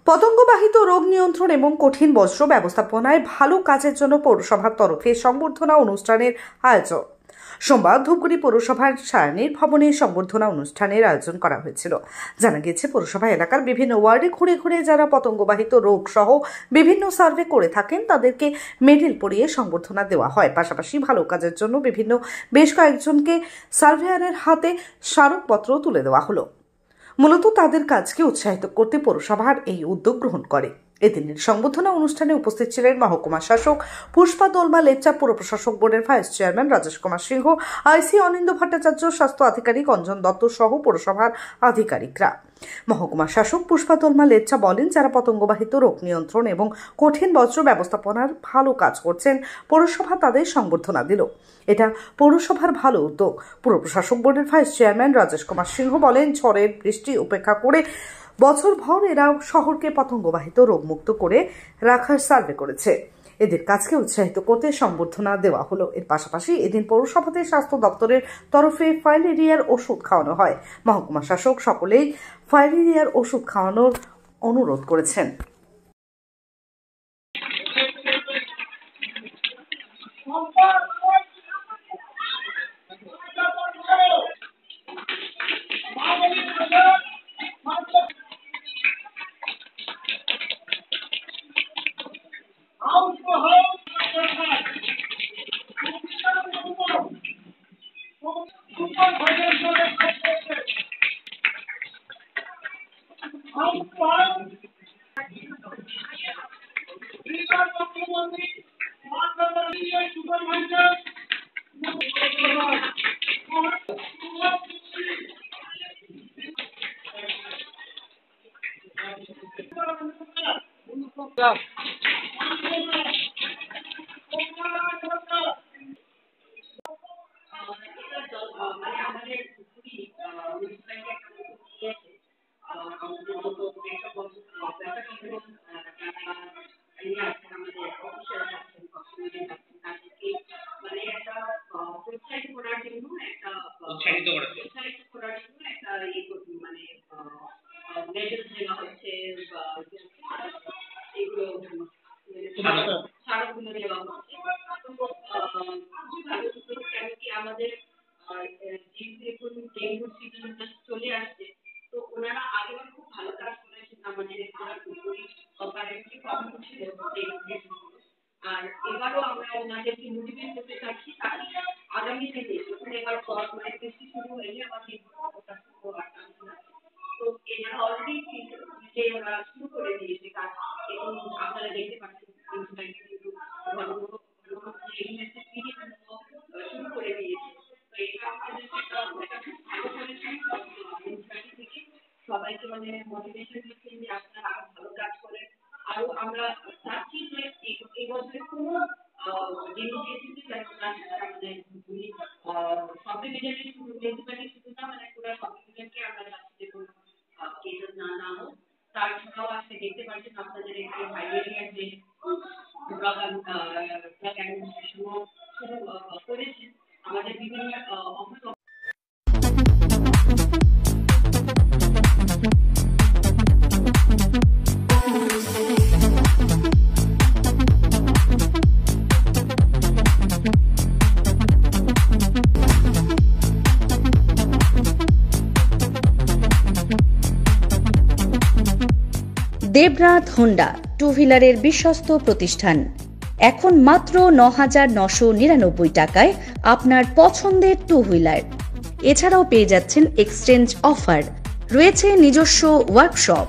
পতঙ্গবাহিত রোগ নিয়ন্ত্রণ এবং কঠিন বজ্র ব্যবস্থাপনায় ভালো কাজের জন্য পৌরসভার তরফে সংবর্ধনা অনুষ্ঠানের আয়োজন। সোমবার ধূপগুড়ি পৌরসভার সায়নীর ভবনে সংবর্ধনা অনুষ্ঠানের আয়োজন করা হয়েছিল। জানা গেছে, পৌরসভা এলাকার বিভিন্ন ওয়ার্ডে ঘুরে ঘুরে যারা পতঙ্গবাহিত রোগ সহ বিভিন্ন সার্ভে করে থাকেন তাদেরকে মেডেল পরিয়ে সংবর্ধনা দেওয়া হয়। পাশাপাশি ভালো কাজের জন্য বেশ কয়েকজনকে সার্ভেয়ারের হাতে স্মারকপত্র তুলে দেওয়া হলো। মূলত তাদের কাজকে উৎসাহিত করতে পৌরসভার এই উদ্যোগ গ্রহণ করে। এদিনের সংবর্ধনা অনুষ্ঠানে উপস্থিত ছিলেন মহকুমা শাসক পুষ্পা দোলমা লেপচা, পুর প্রশাসক বোর্ডের ভাইস চেয়ারম্যান রাজেশ কুমার সিংহ, আইসি অনিন্দ ভট্টাচার্য, স্বাস্থ্য আধিকারিক অঞ্জন দত্ত সহ পৌরসভার আধিকারিকরা। মহকুমা শাসক পুষ্পা দোলমা লেপচা বলেন, যারা পতঙ্গবাহিত রোগ নিয়ন্ত্রণ এবং কঠিন বজ্র ব্যবস্থাপনার ভালো কাজ করছেন, পৌরসভা তাদের সংবর্ধনা দিল। এটা পৌরসভার ভালো উদ্যোগ। পুর প্রশাসক বোর্ডের ভাইস চেয়ারম্যান রাজেশ কুমার সিংহ বলেন, ঝড়ের বৃষ্টি উপেক্ষা করে বছরভর এরা শহরকে পতঙ্গবাহিত রোগমুক্ত করে রাখার সার্ভে করেছে। এদের কাজকে উৎসাহিত করতে সংবর্ধনা দেওয়া হলো। এর পাশাপাশি এদিন পৌরসভাতে স্বাস্থ্য দপ্তরের তরফে ফাইলেরিয়ার ওষুধ খাওয়ানো হয়। মহকুমা শাসক সকলেই ফাইলেরিয়ার ওষুধ খাওয়ানোর অনুরোধ করেছেন। চলে আসছে, তো ওনারা আগেবার খুব ভালো কাজ করেছেন আমাদের আর এবারও আমরা ওনাদেরকে মোটিভেট করতে চাচ্ছি, তাকে আগামী দিনে যখন এবার বেশি শুরু হয়ে যায় তো এনারা অলরেডি যে ওরা শুরু করে দিয়েছে কাজ, এবং আপনারা দেখতে পাচ্ছেন শুরু করে দিয়েছে। তো এটা আমাদের সবাইকে মোটিভেশন দিচ্ছেন যে আপনারা আরো ভালো কাজ করেন। আরো আমরা চাচ্ছি যে এই বছরে কোনো আমাদের সব ডিভিশনের মিউনিসিপ্যালিটি শুধু না, পুরো সব ডিভিশনকে আমরা চাচ্ছি যে কোনো কেসেস না হোক। তাছাড়াও আজকে দেখতে পাচ্ছেন আপনাদের একটি ফাইলেরিয়ার যে ড্রাগ অ্যাডমিনিস্ট্রেশনও শুরু করেছেন আমাদের বিভিন্ন অফিস। দেবনাথ হোন্ডা টু হুইলারের বিশ্বস্ত প্রতিষ্ঠান। এখন মাত্র ৯,৯৯৯ টাকায় আপনার পছন্দের টু হুইলার। এছাড়াও পেয়ে যাচ্ছেন এক্সচেঞ্জ অফার, রয়েছে নিজস্ব workshop.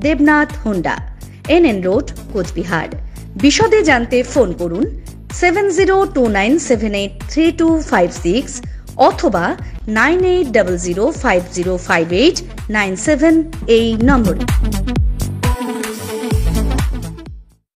Debnath Honda, NN road, Cooch Behar. বিশদে জানতে ফোন করুন 7029783256 অথবা 9800505897 এই নম্বরে।